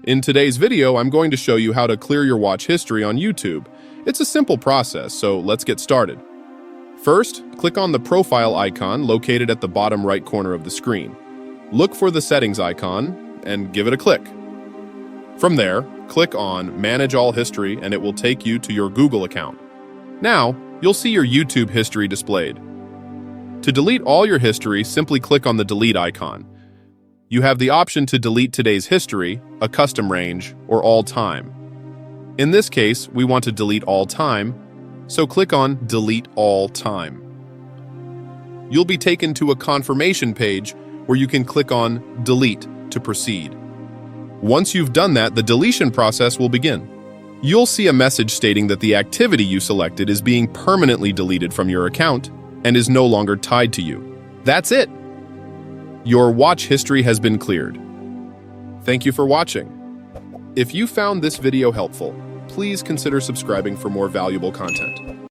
In today's video, I'm going to show you how to clear your watch history on YouTube. It's a simple process, so let's get started. First, click on the profile icon located at the bottom right corner of the screen. Look for the settings icon and give it a click. From there, click on Manage All History and it will take you to your Google account. Now, you'll see your YouTube history displayed. To delete all your history, simply click on the delete icon. You have the option to delete today's history, a custom range, or all time. In this case, we want to delete all time, so click on Delete All Time. You'll be taken to a confirmation page where you can click on Delete to proceed. Once you've done that, the deletion process will begin. You'll see a message stating that the activity you selected is being permanently deleted from your account and is no longer tied to you. That's it! Your watch history has been cleared. Thank you for watching. If you found this video helpful, please consider subscribing for more valuable content.